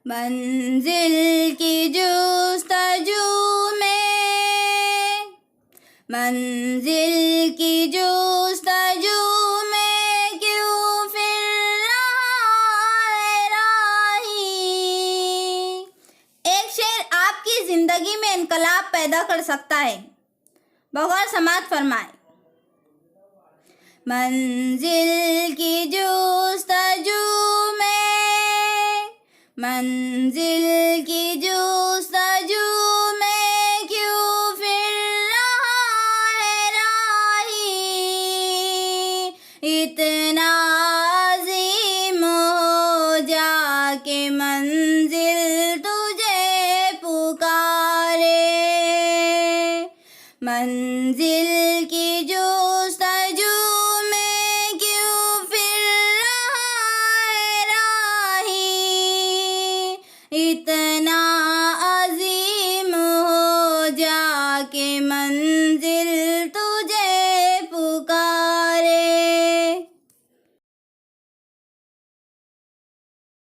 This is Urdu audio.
منزل کی جستجو میں، منزل کی جستجو میں کیوں پھر رہا ہے راہی۔ ایک شعر آپ کی زندگی میں انقلاب پیدا کر سکتا ہے، بغور سماعت فرمائیں۔ منزل کی جستجو میں، منزل کی جستجو میں کیوں پھر رہا ہے راہی۔ اتنا عظیم ہو جا کہ منزل تجھے پکارے، منزل